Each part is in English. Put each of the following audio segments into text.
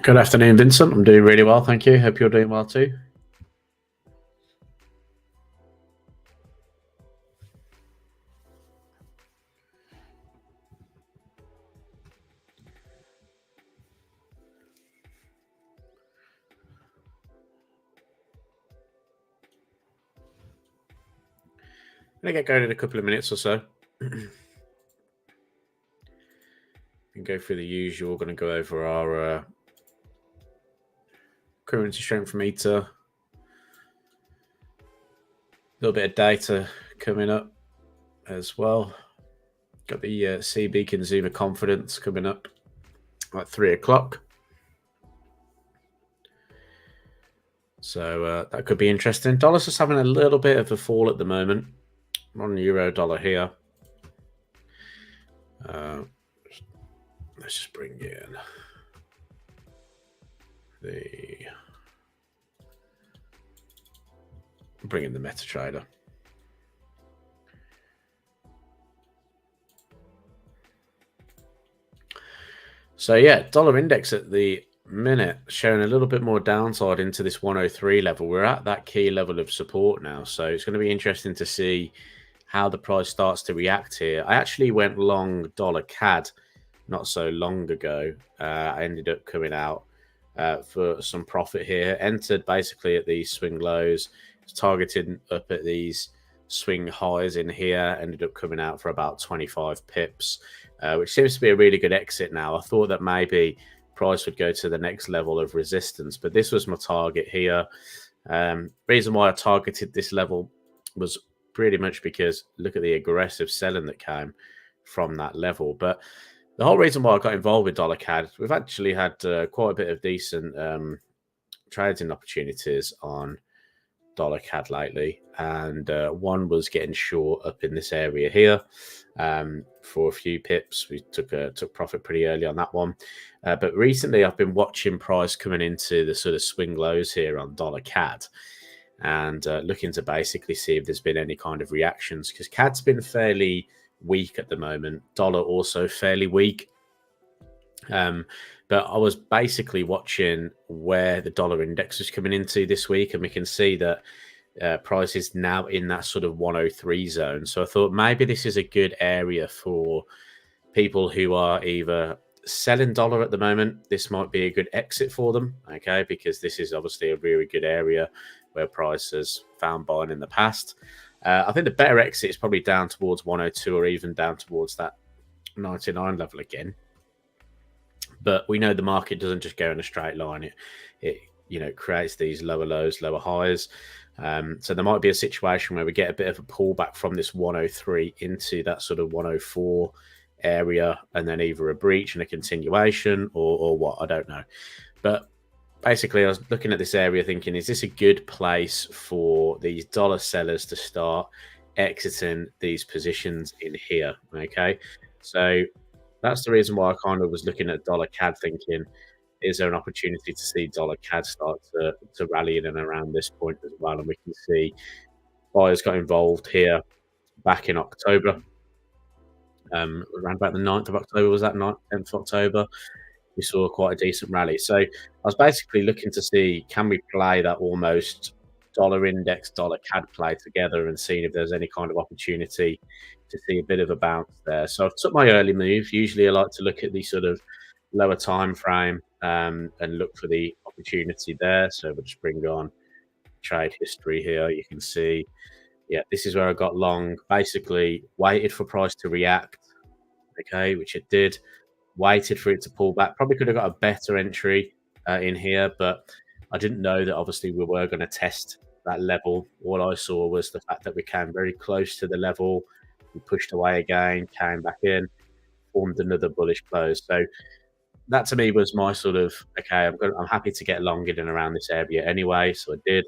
Good afternoon, Vincent. I'm doing really well, thank you. Hope you're doing well too. I'm going to get going in a couple of minutes or so. We can go through the usual. We're going to go over our currency strength meter. A little bit of data coming up as well. Got the CB consumer confidence coming up at 3 o'clock. So that could be interesting. Dollar's just having a little bit of a fall at the moment. I'm on euro dollar here. Let's just bring in the MetaTrader. So yeah, dollar index at the minute showing a little bit more downside into this 103 level. We're at that key level of support now, so it's going to be interesting to see how the price starts to react here. I actually went long dollar CAD not so long ago. I ended up coming out for some profit here. Entered basically at these swing lows, targeted up at these swing highs in here. Ended up coming out for about 25 pips, which seems to be a really good exit now. I thought that maybe price would go to the next level of resistance, but this was my target here. Reason why I targeted this level was pretty much because look at the aggressive selling that came from that level. But the whole reason why I got involved with dollar CAD, we've actually had quite a bit of decent trading opportunities on dollar CAD lately, and one was getting short up in this area here for a few pips. We took profit pretty early on that one, but recently I've been watching price coming into the sort of swing lows here on dollar CAD and looking to basically see if there's been any kind of reactions, because CAD's been fairly weak at the moment, dollar also fairly weak. But I was basically watching where the dollar index was coming into this week, and we can see that price is now in that sort of 103 zone. So I thought maybe this is a good area for people who are either selling dollar at the moment. This might be a good exit for them, okay, because this is obviously a really good area where price has found buying in the past. I think the better exit is probably down towards 102 or even down towards that 99 level again. But we know the market doesn't just go in a straight line. It creates these lower lows, lower highs. So there might be a situation where we get a bit of a pullback from this 103 into that sort of 104 area, and then either a breach and a continuation or what, I don't know. But basically, I was looking at this area thinking, is this a good place for these dollar sellers to start exiting these positions in here? Okay, so that's the reason why I kind of was looking at dollar CAD thinking, is there an opportunity to see dollar CAD start to rally in and around this point as well? And we can see buyers got involved here back in October, around about the 9th of October, was that 10th of October? We saw quite a decent rally. So I was basically looking to see, can we play that almost dollar index, dollar CAD play together and seeing if there's any kind of opportunity to see a bit of a bounce there. So I took my early move. Usually I like to look at the sort of lower time frame and look for the opportunity there. So we'll just bring on trade history here. You can see, yeah, this is where I got long, basically waited for price to react, okay, which it did. Waited for it to pull back. Probably could have got a better entry in here, but I didn't know that obviously we were going to test that level. All I saw was the fact that we came very close to the level. We pushed away again, came back in, formed another bullish close. So that to me was my sort of, okay, I'm happy to get long in and around this area anyway. So I did.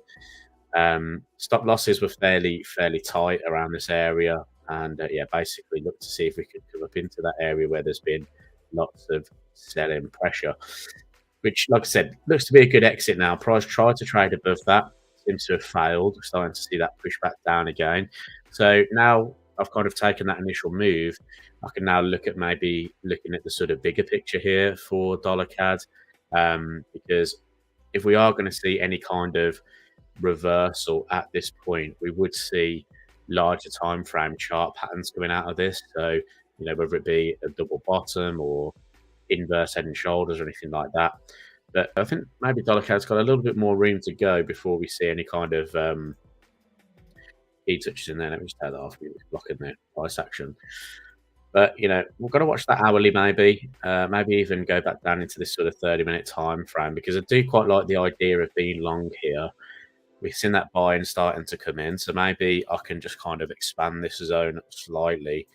Stop losses were fairly tight around this area, and yeah, basically looked to see if we could come up into that area where there's been lots of selling pressure, which, like I said, looks to be a good exit now. Price tried to trade above that, seems to have failed. We're starting to see that push back down again. So now I've kind of taken that initial move. I can now look at maybe looking at the sort of bigger picture here for dollar CAD. because if we are going to see any kind of reversal at this point, we would see larger time frame chart patterns coming out of this. So, you know, whether it be a double bottom or inverse head and shoulders or anything like that. But I think maybe 𝖢𝖥ad's got a little bit more room to go before we see any kind of key touches in there. Let me just take that off. It's blocking the price action. But, you know, we've got to watch that hourly maybe even go back down into this sort of 30-minute time frame, because I do quite like the idea of being long here. We've seen that buying starting to come in, so maybe I can just kind of expand this zone slightly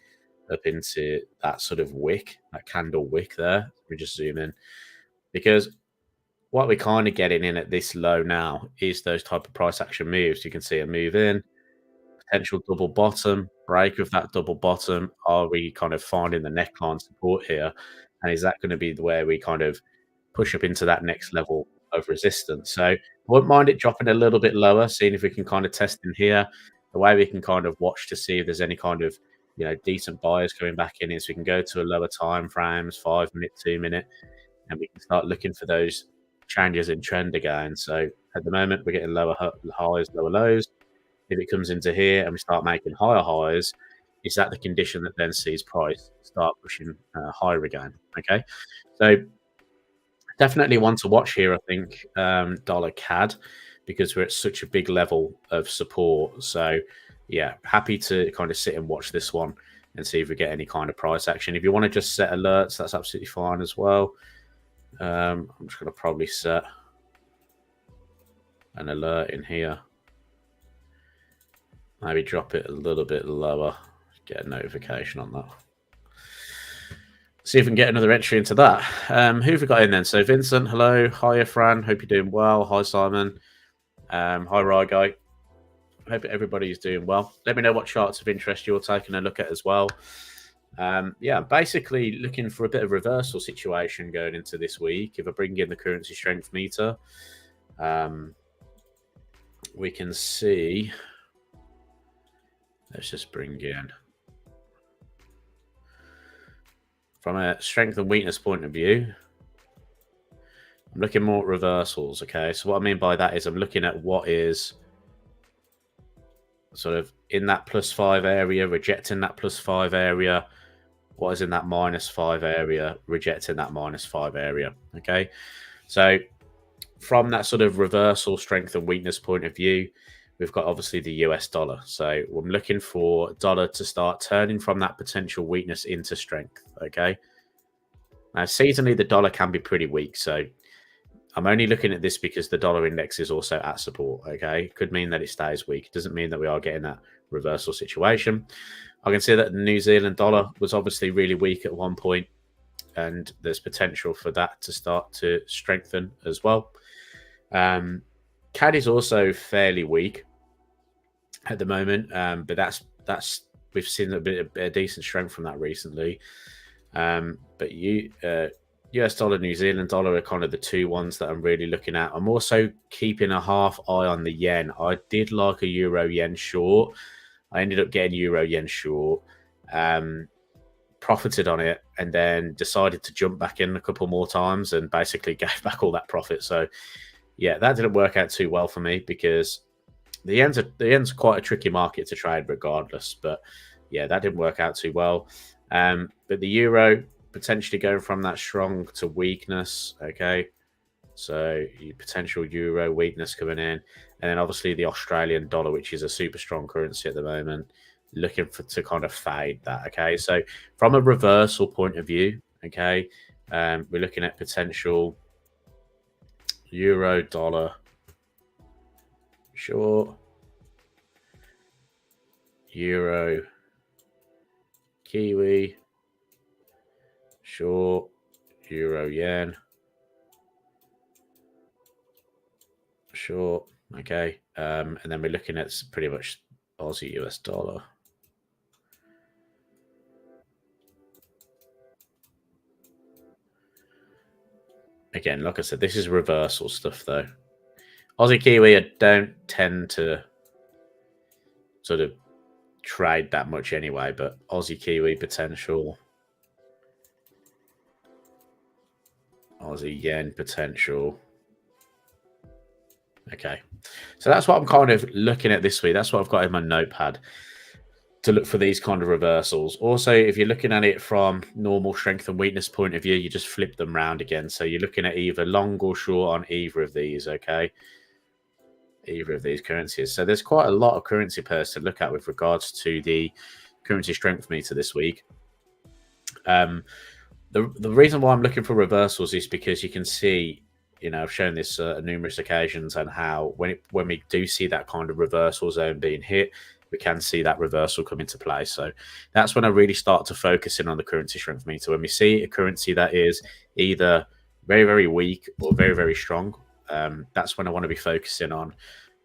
up into that sort of wick, that candle wick there. Let me just zoom in, because what we're kind of getting in at this low now is those type of price action moves. You can see a move in, potential double bottom, break of that double bottom. Are we kind of finding the neckline support here? And is that going to be where we kind of push up into that next level of resistance? So I wouldn't mind it dropping a little bit lower, seeing if we can kind of test in here. The way we can kind of watch to see if there's any kind of, you know, decent buyers coming back in is we can go to a lower time frames, 5 minute, 2 minute, and we can start looking for those changes in trend again. So at the moment, we're getting lower highs, lower lows. If it comes into here and we start making higher highs, is that the condition that then sees price start pushing higher again? Okay, so definitely one to watch here, I think, 𝖢𝖥ad, because we're at such a big level of support. So yeah, happy to kind of sit and watch this one and see if we get any kind of price action. If you want to just set alerts, that's absolutely fine as well. I'm just going to probably set an alert in here. Maybe drop it a little bit lower, get a notification on that. See if we can get another entry into that. Who have we got in then? So Vincent, hello. Hi, Fran. Hope you're doing well. Hi, Simon. Hi, Ryguy. Hope everybody's doing well. Let me know what charts of interest you're taking a look at as well. Yeah, basically looking for a bit of reversal situation going into this week. If I bring in the currency strength meter, we can see. Let's just bring in, from a strength and weakness point of view, I'm looking more at reversals. Okay, so what I mean by that is I'm looking at what is sort of in that +5 area, rejecting that +5 area. What is in that -5 area, rejecting that -5 area. Okay, so from that sort of reversal strength and weakness point of view, we've got obviously the US dollar. So I'm looking for dollar to start turning from that potential weakness into strength. Okay, now seasonally the dollar can be pretty weak, so I'm only looking at this because the dollar index is also at support. Okay, could mean that it stays weak. It doesn't mean that we are getting that reversal situation. I can see that the New Zealand dollar was obviously really weak at one point, and there's potential for that to start to strengthen as well. CAD is also fairly weak at the moment, but that's we've seen a bit of decent strength from that recently. But US dollar, New Zealand dollar are kind of the two ones that I'm really looking at. I'm also keeping a half eye on the yen. I did like a euro yen short. I ended up getting euro yen short, profited on it, and then decided to jump back in a couple more times and basically gave back all that profit. So yeah, that didn't work out too well for me, because the yen's quite a tricky market to trade regardless. But yeah, that didn't work out too well. But the euro potentially going from that strong to weakness. Okay, so potential euro weakness coming in, and then obviously the Australian dollar, which is a super strong currency at the moment, looking to kind of fade that. Okay, so from a reversal point of view, okay, we're looking at potential euro dollar short, euro kiwi short, euro yen short. Okay, and then we're looking at pretty much Aussie US dollar. Again, like I said, this is reversal stuff though. Aussie Kiwi, I don't tend to sort of trade that much anyway, but Aussie Kiwi potential. Aussie yen potential. Okay, so that's what I'm kind of looking at this week. That's what I've got in my notepad to look for these kind of reversals. Also, if you're looking at it from normal strength and weakness point of view, you just flip them round again. So you're looking at either long or short on either of these, okay? Either of these currencies. So there's quite a lot of currency pairs to look at with regards to the currency strength meter this week. The reason why I'm looking for reversals is because you can see, you know, I've shown this numerous occasions, and how when we do see that kind of reversal zone being hit, we can see that reversal come into play. So that's when I really start to focus in on the currency strength meter. When we see a currency that is either very, very weak or very, very strong, that's when I want to be focusing on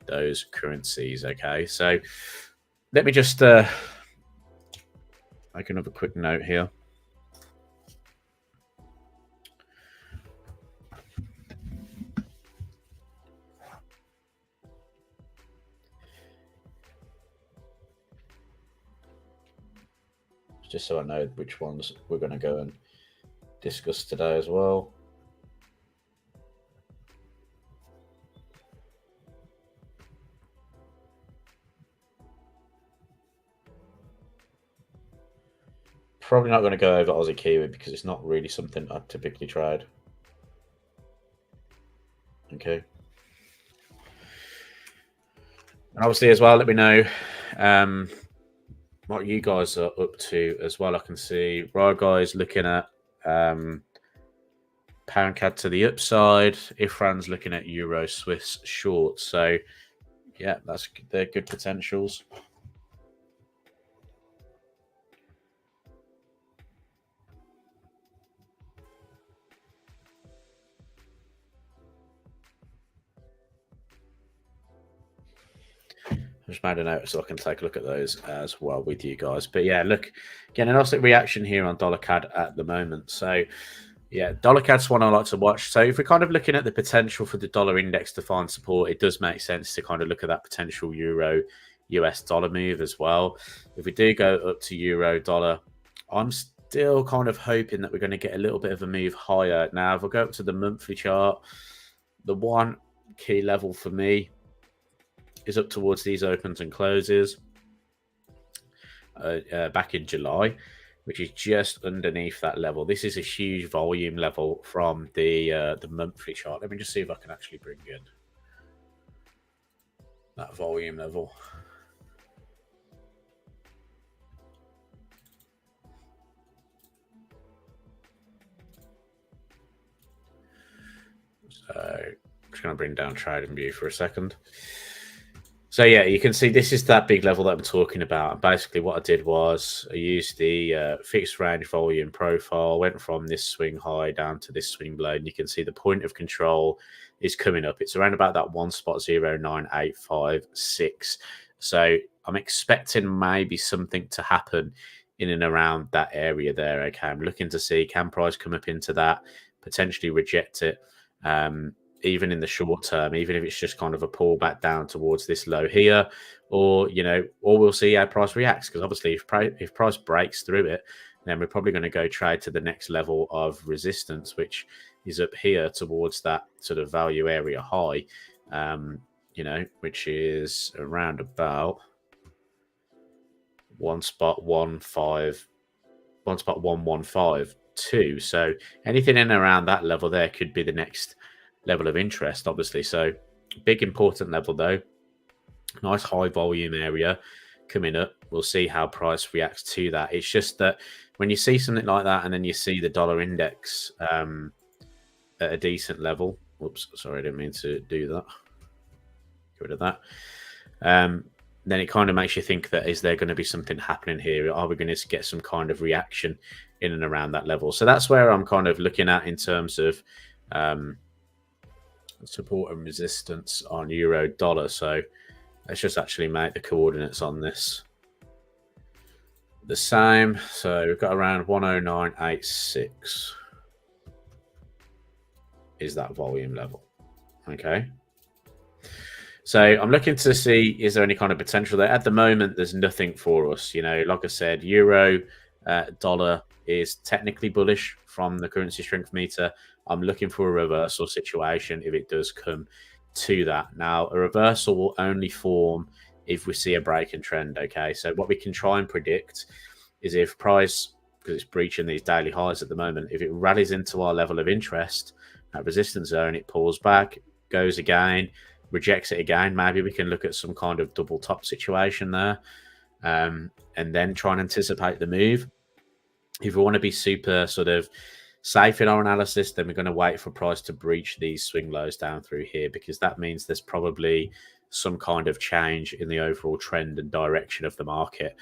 those currencies. Okay, so let me just make another quick note here. Just so I know which ones we're going to go and discuss today as well. Probably not going to go over Aussie Kiwi because it's not really something I typically trade. Okay. And obviously as well, let me know what you guys are up to as well. I can see Right guys looking at pound CAD to the upside. Ifran's looking at Euro Swiss short. So yeah, they're good potentials. Just made a note so I can take a look at those as well with you guys. But yeah, look, again, an awesome reaction here on $CAD at the moment. So yeah, $CAD's one I like to watch. So if we're kind of looking at the potential for the dollar index to find support, it does make sense to kind of look at that potential euro US dollar move as well. If we do go up to euro dollar, I'm still kind of hoping that we're going to get a little bit of a move higher. Now, if I go up to the monthly chart, the one key level for me is up towards these opens and closes back in July, which is just underneath that level. This is a huge volume level from the monthly chart. Let me just see if I can actually bring in that volume level. So I'm just going to bring down trading view for a second. So yeah, you can see this is that big level that I'm talking about. And basically what I did was I used the fixed range volume profile, went from this swing high down to this swing low, and you can see the point of control is coming up. It's around about that 1.09856. So I'm expecting maybe something to happen in and around that area there. Okay, I'm looking to see, can price come up into that, potentially reject it. Even in the short term, even if it's just kind of a pullback down towards this low here, or, you know, or we'll see how price reacts. Because obviously if price breaks through it, then we're probably going to go trade to the next level of resistance, which is up here towards that sort of value area high, you know, which is around about 1.152. So anything in around that level there could be the next level of interest, obviously. So big important level though, nice high volume area coming up. We'll see how price reacts to that. It's just that when you see something like that and then you see the dollar index at a decent level, whoops, sorry, I didn't mean to do that, get rid of that, then it kind of makes you think that, is there going to be something happening here? Are we going to get some kind of reaction in and around that level? So that's where I'm kind of looking at in terms of support and resistance on euro dollar. So let's just actually make the coordinates on this the same. So we've got around 10986 is that volume level. Okay, so I'm looking to see, is there any kind of potential there? At the moment, there's nothing for us. You know, like I said, euro dollar is technically bullish from the currency strength meter. I'm looking for a reversal situation if it does come to that. Now, a reversal will only form if we see a break in trend, okay? So what we can try and predict is if price, because it's breaching these daily highs at the moment, if it rallies into our level of interest, that resistance zone, it pulls back, goes again, rejects it again, maybe we can look at some kind of double top situation there, and then try and anticipate the move. If we want to be super sort of safe in our analysis, then we're going to wait for price to breach these swing lows down through here, because that means there's probably some kind of change in the overall trend and direction of the market.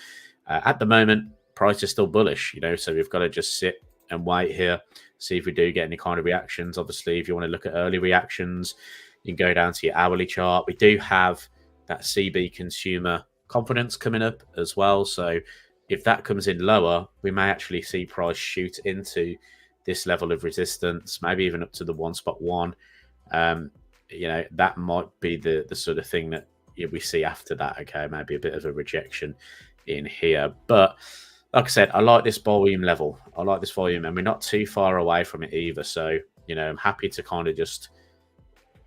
At the moment, price is still bullish, you know, so we've got to just sit and wait here, see if we do get any kind of reactions. Obviously, if you want to look at early reactions, you can go down to your hourly chart. We do have that CB consumer confidence coming up as well. So if that comes in lower, we may actually see price shoot into this level of resistance, maybe even up to the 1.1. You know, that might be the sort of thing that we see after that. Okay, maybe a bit of a rejection in here. But like I said, I like this volume level. I like this volume, and we're not too far away from it either. So, you know, I'm happy to kind of just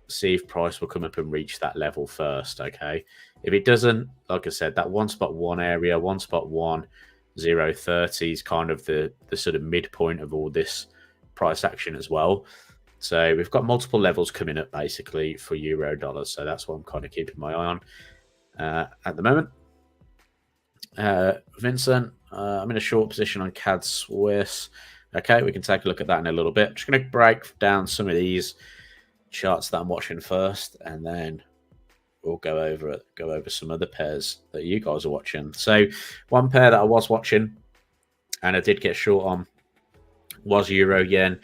see if price will come up and reach that level first, okay? If it doesn't, like I said, that 1.1 area, 1.1030 is kind of the sort of midpoint of all this price action as well. So we've got multiple levels coming up basically for euro dollars. So that's what I'm kind of keeping my eye on at the moment. Vincent, I'm in a short position on CAD Swiss. Okay, we can take a look at that in a little bit. I'm just going to break down some of these charts that I'm watching first, and then we'll go over some other pairs that you guys are watching. So one pair that I was watching and I did get short on was euro yen.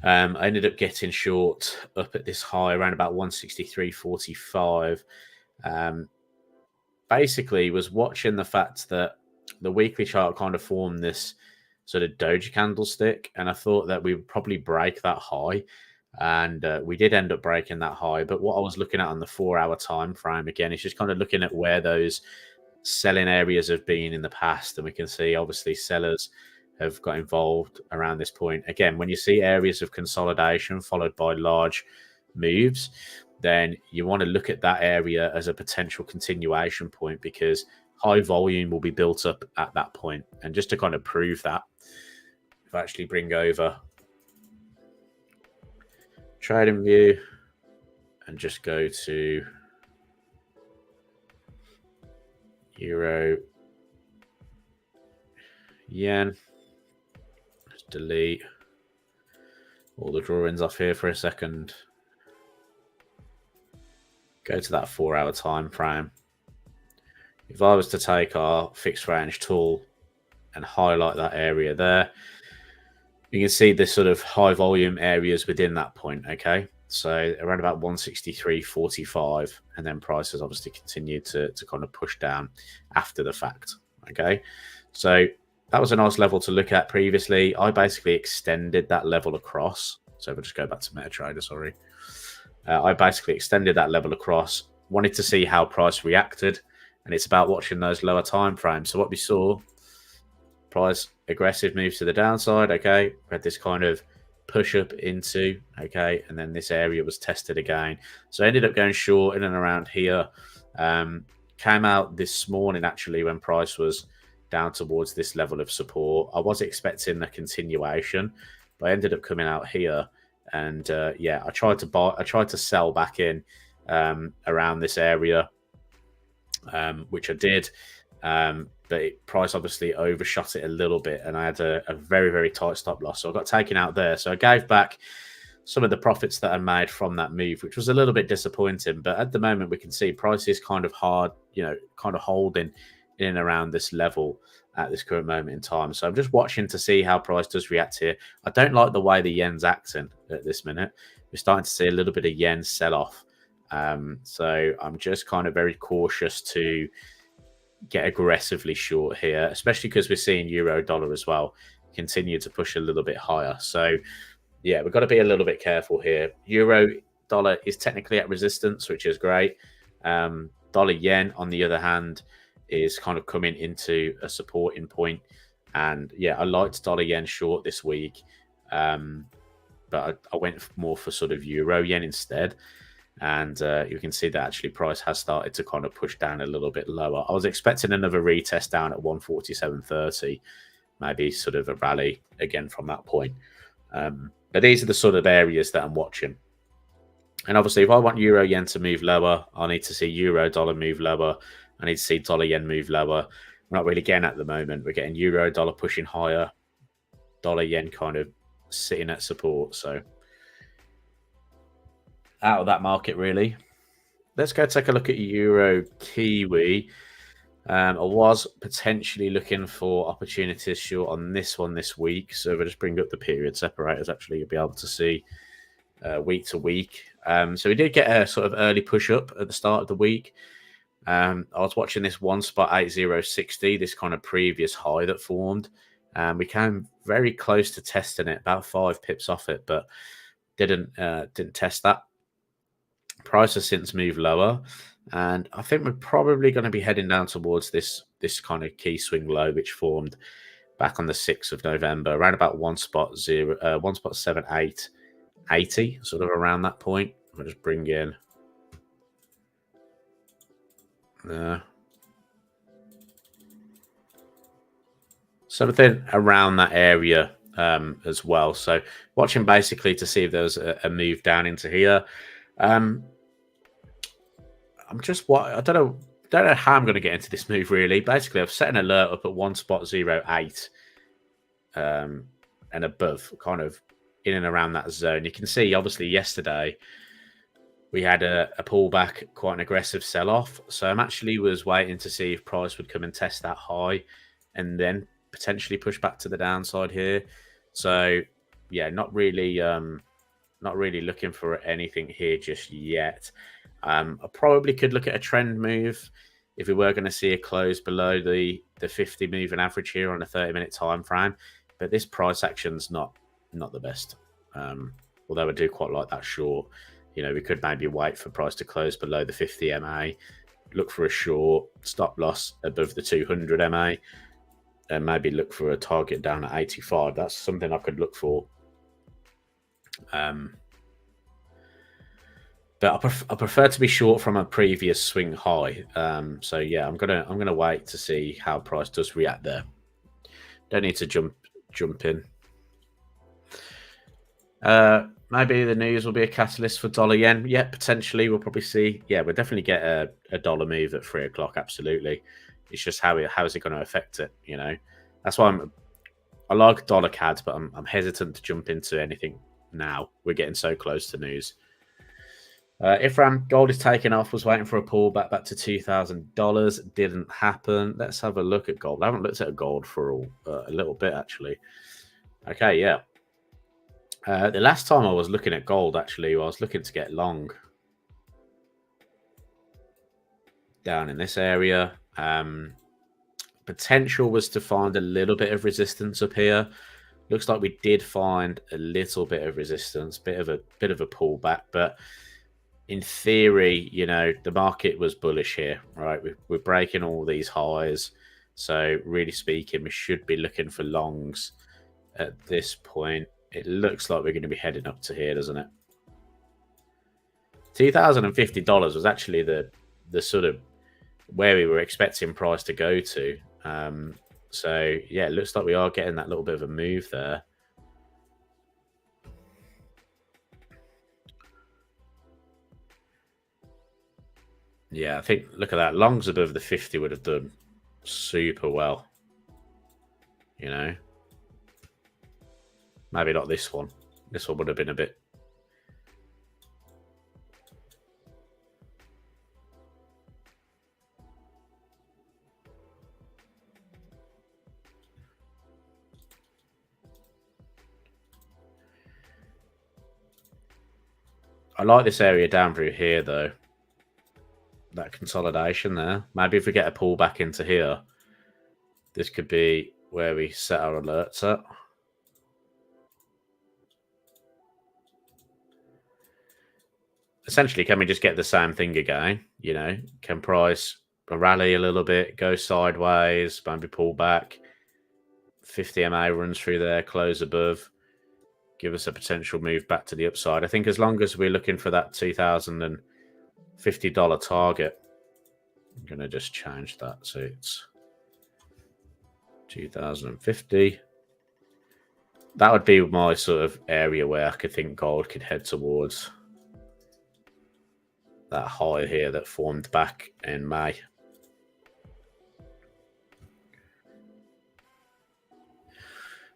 I ended up getting short up at this high around about 163.45. Basically was watching the fact that the weekly chart kind of formed this sort of doji candlestick, and I thought that we would probably break that high. And we did end up breaking that high. But what I was looking at on the 4-hour time frame, again, is just kind of looking at where those selling areas have been in the past. And we can see, obviously, sellers have got involved around this point. Again, when you see areas of consolidation followed by large moves, then you want to look at that area as a potential continuation point, because high volume will be built up at that point. And just to kind of prove that, if I actually bring over trading view and just go to euro yen, just delete all the drawings off here for a second, go to that 4-hour time frame. If I was to take our fixed range tool and highlight that area there, you can see the sort of high volume areas within that point, okay? So around about 163.45, and then prices obviously continued to kind of push down after the fact, okay? So that was a nice level to look at previously. I basically extended that level across. So if I just go back to MetaTrader, sorry. I basically extended that level across, wanted to see how price reacted, and it's about watching those lower time frames. So what we saw, price aggressive moves to the downside, okay, we had this kind of push up into, okay, and then this area was tested again. So I ended up going short in and around here. Came out this morning actually when price was down towards this level of support. I was expecting a continuation, but I ended up coming out here, and yeah, I tried to sell back in around this area, which I did. But price obviously overshot it a little bit, and I had a very, very tight stop loss. So I got taken out there. So I gave back some of the profits that I made from that move, which was a little bit disappointing. But at the moment, we can see price is kind of hard, you know, kind of holding in and around this level at this current moment in time. So I'm just watching to see how price does react here. I don't like the way the yen's acting at this minute. We're starting to see a little bit of yen sell off. So I'm just kind of very cautious to get aggressively short here, especially because we're seeing euro dollar as well continue to push a little bit higher. So yeah, we've got to be a little bit careful here. Euro dollar is technically at resistance, which is great. Dollar yen, on the other hand, is kind of coming into a supporting point. And yeah, I liked dollar yen short this week. But I went more for sort of euro yen instead. And you can see that actually price has started to kind of push down a little bit lower. I was expecting another retest down at 147.30, maybe sort of a rally again from that point. But these are the sort of areas that I'm watching. And obviously, if I want euro yen to move lower, I need to see euro dollar move lower. I need to see dollar yen move lower. We're not really getting at the moment. We're getting euro dollar pushing higher, dollar yen kind of sitting at support. So out of that market, really. Let's go take a look at euro kiwi. I was potentially looking for opportunities short on this one this week. So if I just bring up the period separators, actually, you'll be able to see week to week. So we did get a sort of early push up at the start of the week. I was watching this one spot 8060, this kind of previous high that formed. We came very close to testing it, about 5 pips off it, but didn't test that. Price has since moved lower, and I think we're probably going to be heading down towards this kind of key swing low, which formed back on the 6th of November, around about 1.7880, sort of around that point. I'll just bring in something around that area as well. So watching basically to see if there's a move down into here. I don't know how I'm going to get into this move really. Basically, I've set an alert up at 1.08 and above, kind of in and around that zone. You can see, obviously, yesterday we had a pullback, quite an aggressive sell-off. So I'm actually was waiting to see if price would come and test that high and then potentially push back to the downside here. So yeah, not really looking for anything here just yet. I probably could look at a trend move if we were going to see a close below the 50 moving average here on a 30-minute time frame. But this price action's not the best. Although I do quite like that short. You know, we could maybe wait for price to close below the 50 MA, look for a short, stop loss above the 200 MA, and maybe look for a target down at 85. That's something I could look for. But I prefer to be short from a previous swing high. So yeah, I'm gonna wait to see how price does react there. Don't need to jump in. Maybe the news will be a catalyst for dollar yen. Yeah, potentially we'll probably see. Yeah, we'll definitely get a dollar move at 3 o'clock. Absolutely. It's just how is it going to affect it? You know, that's why I like dollar CAD, but I'm hesitant to jump into anything now. We're getting so close to news. Ifram, gold is taking off. Was waiting for a pullback back to $2,000. Didn't happen. Let's have a look at gold. I haven't looked at gold for a little bit actually. Okay, yeah. The last time I was looking at gold, actually, I was looking to get long down in this area. Potential was to find a little bit of resistance up here. Looks like we did find a little bit of resistance, bit of a pullback, but in theory, you know, the market was bullish here, right? We're breaking all these highs, so really speaking, we should be looking for longs at this point. It looks like we're going to be heading up to here, doesn't it? $2,050 was actually the sort of where we were expecting price to go to. So yeah, it looks like we are getting that little bit of a move there. Yeah, I think, look at that. Longs above the 50 would have done super well. You know? Maybe not this one. This one would have been a bit... I like this area down through here, though. That consolidation there. Maybe if we get a pull back into here, this could be where we set our alerts at. Essentially, can we just get the same thing again? You know, can price rally a little bit, go sideways, maybe pull back, 50 MA runs through there, close above. give us a potential move back to the upside. I think as long as we're looking for that $2,050 target, I'm going to just change that so it's 2050. That would be my sort of area where I could think gold could head towards that high here that formed back in May.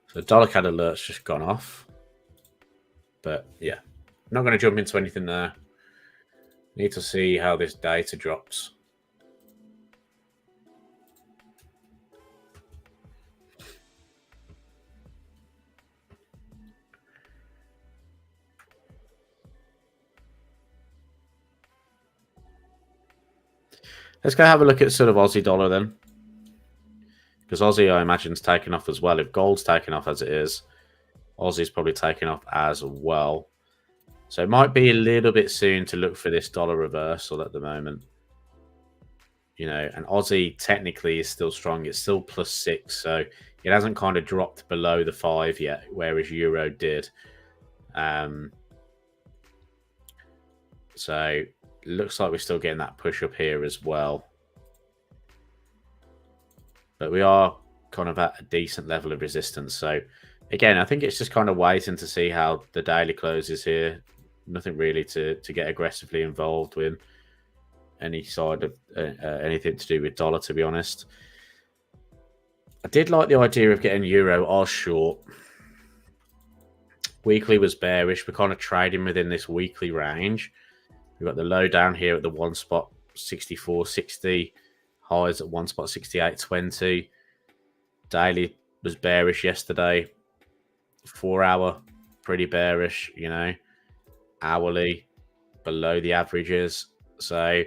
So the $CAD alert's just gone off. But yeah, not going to jump into anything there. Need to see how this data drops. Let's go have a look at sort of Aussie dollar then. Because Aussie, I imagine, is taking off as well. If gold's taking off as it is, Aussie's probably taking off as well. So it might be a little bit soon to look for this dollar reversal at the moment. You know, and Aussie technically is still strong. It's still +6. So it hasn't kind of dropped below the 5 yet, whereas Euro did. So looks like we're still getting that push up here as well. But we are kind of at a decent level of resistance. So again, I think it's just kind of waiting to see how the daily closes here. Nothing really to get aggressively involved with any side of anything to do with dollar, to be honest. I did like the idea of getting Euro Oz short. Weekly was bearish. We're kind of trading within this weekly range. We've got the low down here at the one spot 64.60, highs at one spot 68.20. Daily was bearish yesterday. 4 hour pretty bearish, you know. Hourly below the averages. So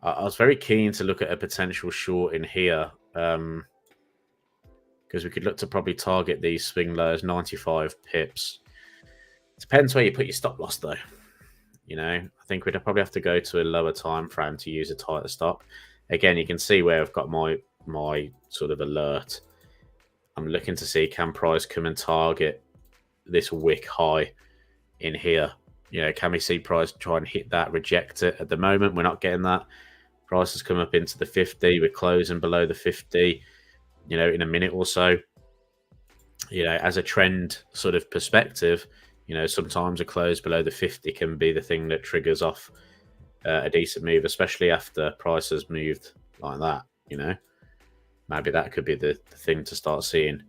I was very keen to look at a potential short in here, because we could look to probably target these swing lows, 95 pips. Depends where you put your stop loss though. You know, I think we'd probably have to go to a lower time frame to use a tighter stop. Again, you can see where I've got my sort of alert. I'm looking to see, can price come and target this wick high in here? You know, can we see price try and hit that, reject it? At the moment, we're not getting that. Price has come up into the 50. We're closing below the 50, you know, in a minute or so. You know, as a trend sort of perspective, you know, sometimes a close below the 50 can be the thing that triggers off a decent move, especially after price has moved like that, you know. Maybe that could be the thing to start seeing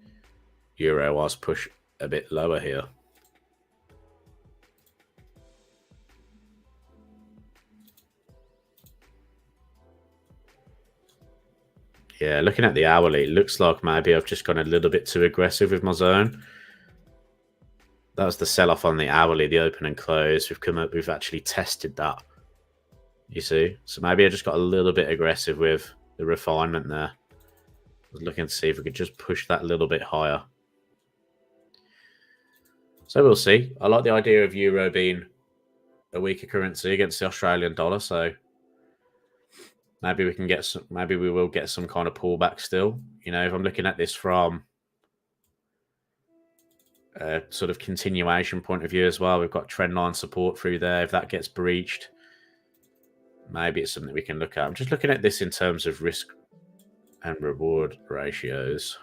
Euro Oz push a bit lower here. Yeah, looking at the hourly, it looks like maybe I've just gone a little bit too aggressive with my zone. That was the sell-off on the hourly, the open and close. We've come up, we've actually tested that. You see? So maybe I just got a little bit aggressive with the refinement there. I was looking to see if we could just push that a little bit higher. So we'll see. I like the idea of Euro being a weaker currency against the Australian dollar, so maybe we can get some, maybe we will get some kind of pullback still. You know, if I'm looking at this from a sort of continuation point of view as well, we've got trend line support through there. If that gets breached, maybe it's something we can look at. I'm just looking at this in terms of risk and reward ratios.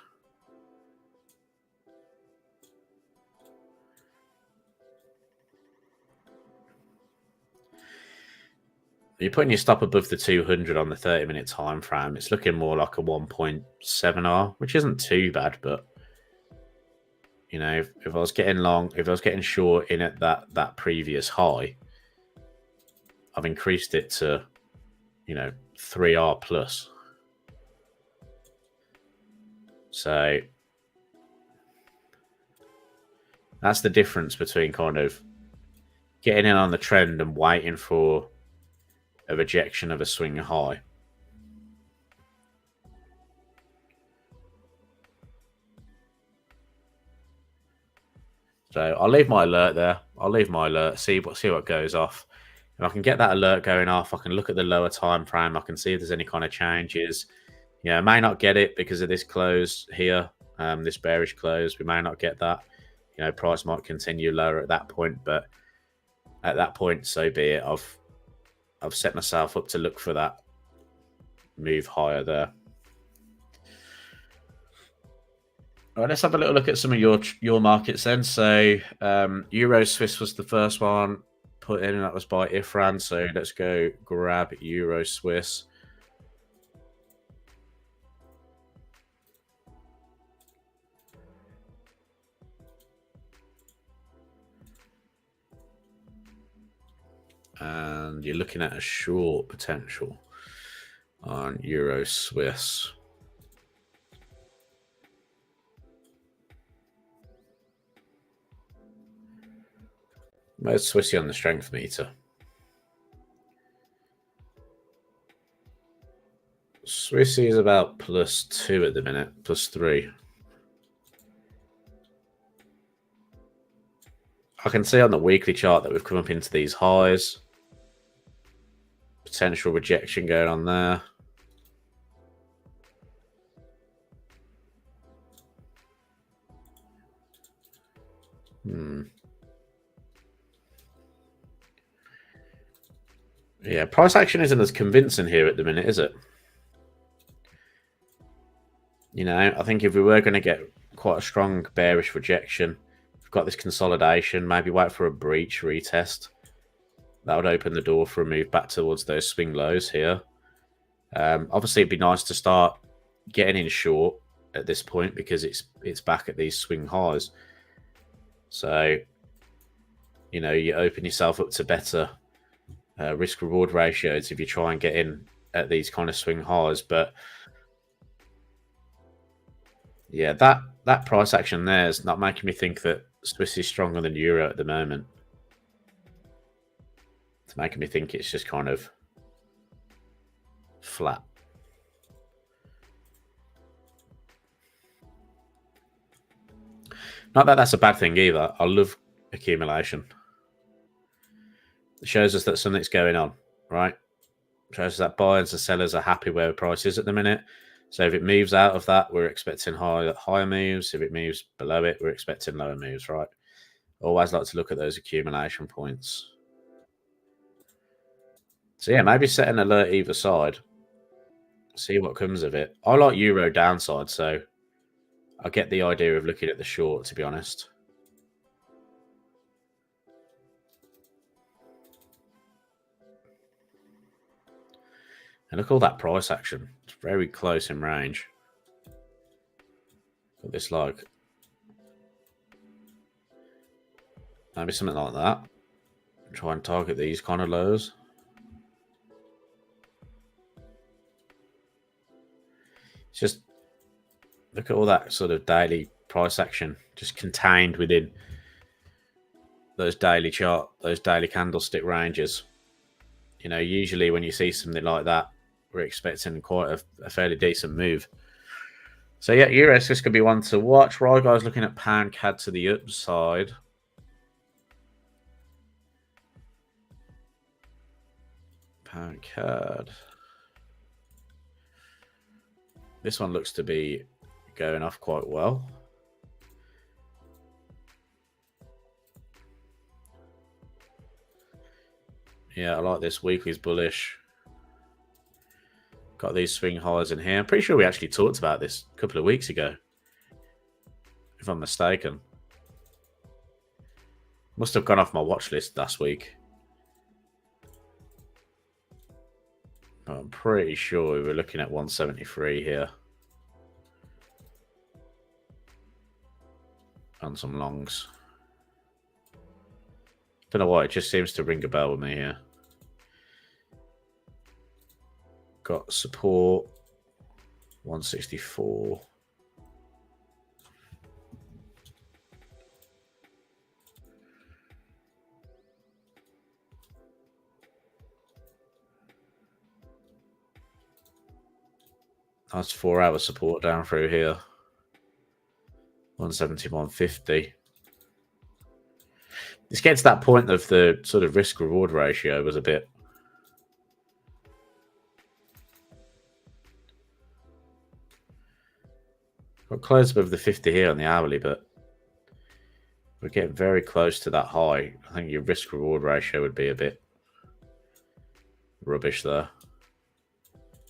You're putting your stop above the 200 on the 30-minute time frame. It's looking more like a 1.7R, which isn't too bad, but you know, if I was getting long, if I was getting short in at that previous high, I've increased it to, you know, 3R plus. So that's the difference between kind of getting in on the trend and waiting for a rejection of a swing high. So I'll leave my alert there. I'll leave my alert, see what goes off. If I can get that alert going off, I can look at the lower time frame. I can see if there's any kind of changes. You know, I may not get it because of this close here, this bearish close. We may not get that. you know, price might continue lower at that point, but at that point, so be it. I've set myself up to look for that move higher there. All right, let's have a little look at some of your markets then. So Euro Swiss was the first one put in, and that was by Ifran. So let's go grab Euro Swiss. And you're looking at a short potential on Euro Swiss. Where's Swissy on the strength meter? Swissy is about +2 at the minute, +3. I can see on the weekly chart that we've come up into these highs. Potential rejection going on there. Yeah, price action isn't as convincing here at the minute, is it? You know, I think if we were going to get quite a strong bearish rejection, we've got this consolidation, maybe wait for a breach retest. That would open the door for a move back towards those swing lows here. Obviously, it'd be nice to start getting in short at this point because it's back at these swing highs. So, you know, you open yourself up to better risk-reward ratios if you try and get in at these kind of swing highs. But yeah, that price action there is not making me think that Swiss is stronger than Euro at the moment. It's making me think it's just kind of flat. Not that that's a bad thing either. I love accumulation. It shows us that something's going on, right? It shows us that buyers and sellers are happy where the price is at the minute. So if it moves out of that, we're expecting higher moves. If it moves below it, we're expecting lower moves, right? Always like to look at those accumulation points. So yeah, maybe set an alert either side. See what comes of it. I like Euro downside, so I get the idea of looking at the short, to be honest. And look at all that price action. It's very close in range. Got this like maybe something like that. Try and target these kind of lows. It's just look at all that sort of daily price action just contained within those daily chart, those daily candlestick ranges. You know, usually when you see something like that, we're expecting quite a fairly decent move. So yeah, Euros, this could be one to watch. Right, guys, looking at pound CAD to the upside. Pound CAD. This one looks to be going off quite well. Yeah, I like this. Weekly's bullish. Got these swing highs in here. I'm pretty sure we actually talked about this a couple of weeks ago, if I'm mistaken. Must have gone off my watch list last week. But I'm pretty sure we were looking at 173 here. On some longs. Don't know why, it just seems to ring a bell with me here. Got support 164. That's 4-hour support down through here. 170, 150. It's getting to that point of the sort of risk-reward ratio was a bit. Got close above the 50 here on the hourly, but We're getting very close to that high. I think your risk-reward ratio would be a bit rubbish there.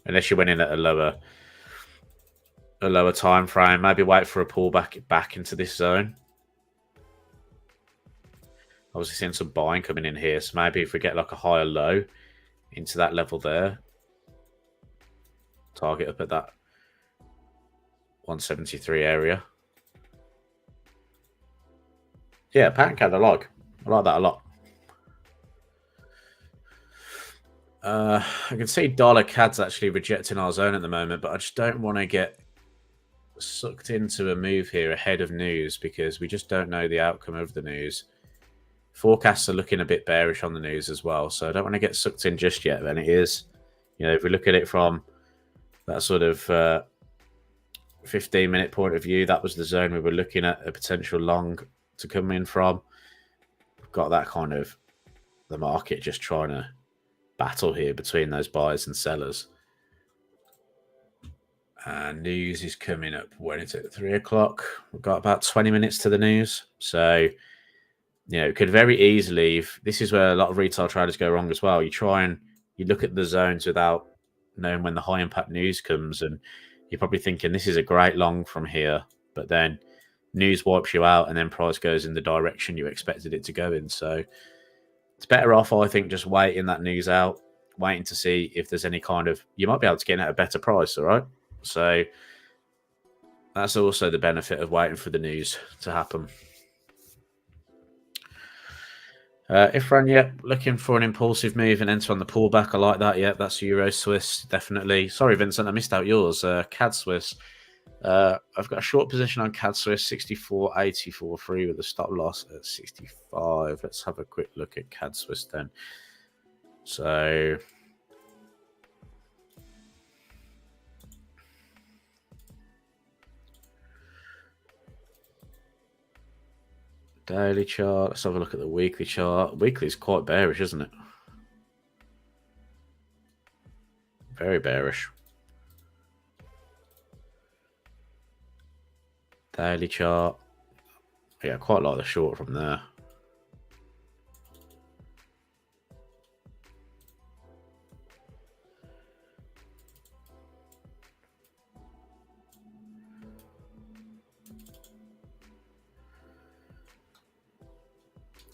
Unless you went in at a lower time frame. Maybe wait for a pullback back into this zone. Obviously seeing some buying coming in here. So maybe if we get like a higher low into that level there. Target up at that 173 area. Yeah, Pancad I like that a lot. I can see $CAD's actually rejecting our zone at the moment, but I just don't want to get sucked into a move here ahead of news because we just don't know the outcome of the news. Forecasts are looking a bit bearish on the news as well, so I don't want to get sucked in just yet. Then it is, if we look at it from that sort of 15-minute point of view, that was the zone we were looking at a potential long to come in from. We've got that kind of the market just trying to battle here between those buyers and sellers. And news is coming up. When is it? 3 o'clock. We've got about 20 minutes to the news. So, it could very easily, if this is where a lot of retail traders go wrong as well. You look at the zones without knowing when the high impact news comes, and you're probably thinking this is a great long from here, but then news wipes you out and then price goes in the direction you expected it to go in. So it's better off, I think, just waiting that news out, waiting to see if there's any kind of, you might be able to get it at a better price, all right? So that's also the benefit of waiting for the news to happen. Ifran, yeah, looking for an impulsive move and enter on the pullback. I like that. Yeah, that's Euro Swiss, definitely. Sorry, Vincent, I missed out yours. CAD Swiss. I've got a short position on CAD Swiss, 64.84 with a stop loss at 65. Let's have a quick look at CAD Swiss then. So daily chart. Let's have a look at the weekly chart. Weekly is quite bearish, isn't it? Very bearish. Daily chart. Yeah, quite like the short from there.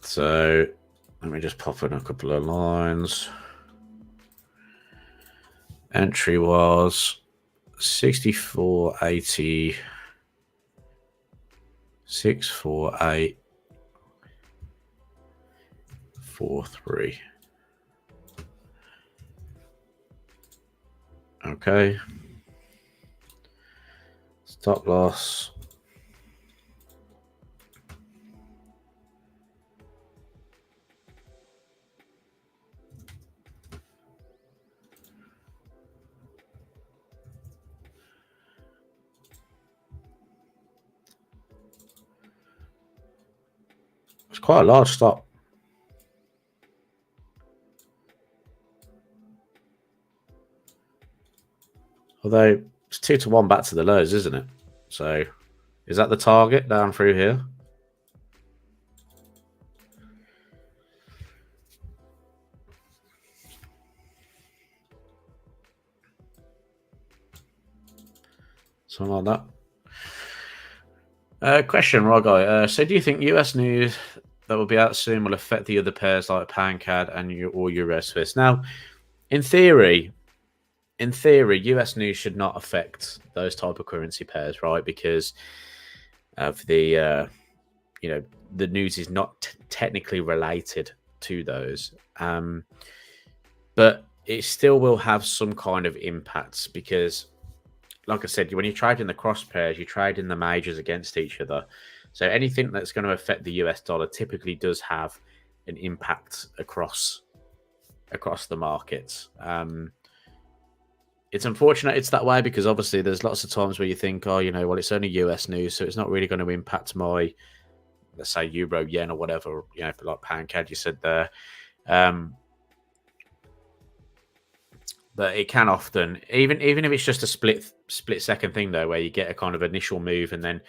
So let me just pop in a couple of lines. Entry was 64.80, 648.43. Okay. Stop loss. It's quite a large stop. Although it's 2-to-1 back to the lows, isn't it? So is that the target down through here? Something like that. Question, Rogai. So do you think US news that will be out soon will affect the other pairs like Pancad and or Euro Swiss? Now, in theory, US news should not affect those type of currency pairs, right? Because of the, the news is not technically related to those. But it still will have some kind of impacts because, like I said, when you trade in the cross pairs, you trade in the majors against each other. So anything that's going to affect the US dollar typically does have an impact across the markets. It's unfortunate it's that way because obviously there's lots of times where you think, oh, well, it's only US news, so it's not really going to impact my, let's say, euro, yen, or whatever, like Pancad you said there. But it can often, even if it's just a split second thing though, where you get a kind of initial move and then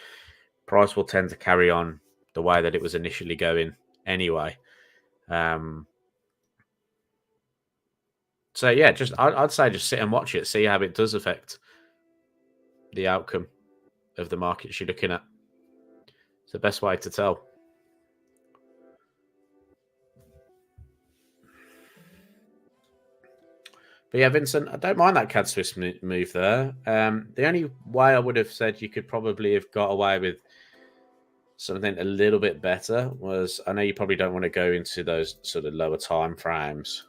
price will tend to carry on the way that it was initially going anyway. So yeah, I'd say just sit and watch it, see how it does affect the outcome of the markets you're looking at. It's the best way to tell. But yeah, Vincent, I don't mind that CAD Swiss move there. The only way I would have said you could probably have got away with something a little bit better was, I know you probably don't want to go into those sort of lower time frames,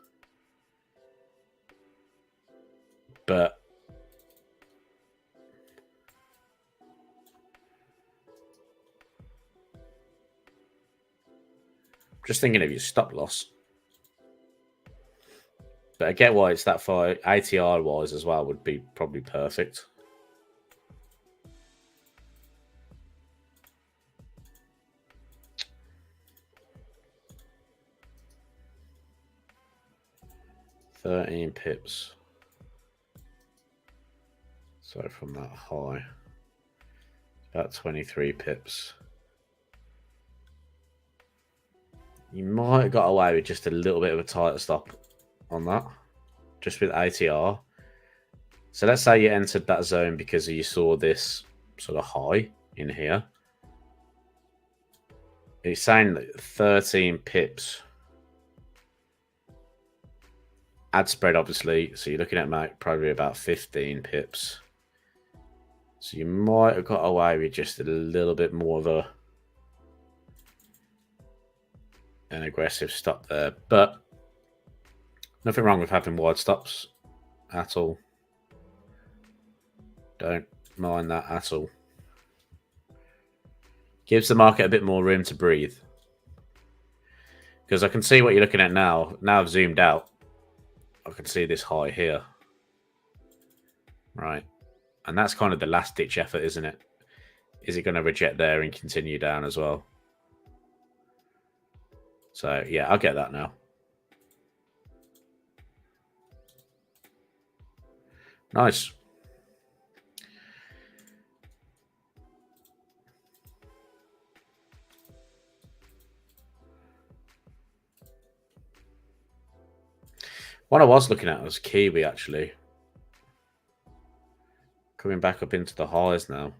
but just thinking of your stop loss. But I get why it's that far. ATR wise as well would be probably perfect. $13 pips. So from that high, about 23 pips. You might have got away with just a little bit of a tighter stop on that, just with ATR. So let's say you entered that zone because you saw this sort of high in here. It's saying that 13 pips. Ad spread, obviously, so you're looking at probably about 15 pips. So you might have got away with just a little bit more of an aggressive stop there, but nothing wrong with having wide stops at all. Don't mind that at all. Gives the market a bit more room to breathe. Because I can see what you're looking at now. Now I've zoomed out. I can see this high here. Right. And that's kind of the last ditch effort, isn't it? Is it going to reject there and continue down as well? So, yeah, I get that now. Nice. What I was looking at was Kiwi, actually. Coming back up into the highs now.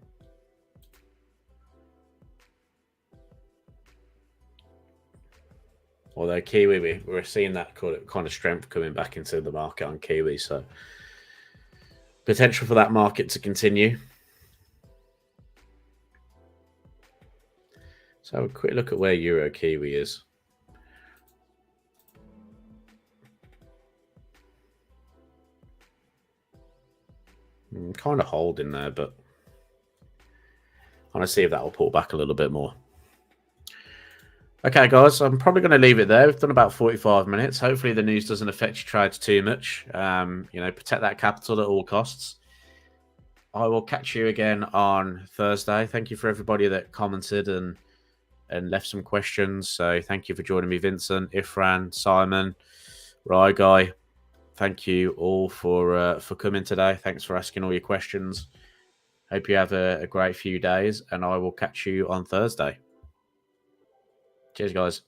Although Kiwi, we're seeing that kind of strength coming back into the market on Kiwi. So potential for that market to continue. So a quick look at where Euro Kiwi is. Kind of holding there, but I want to see if that will pull back a little bit more. Okay, guys, I'm probably going to leave it there. We've done about 45 minutes. Hopefully the news doesn't affect your trades too much. Protect that capital at all costs. I will catch you again on Thursday. Thank you for everybody that commented and left some questions. So thank you for joining me, Vincent, Ifran, Simon, Rye Guy. Thank you all for coming today. Thanks for asking all your questions. Hope you have a great few days, and I will catch you on Thursday. Cheers, guys.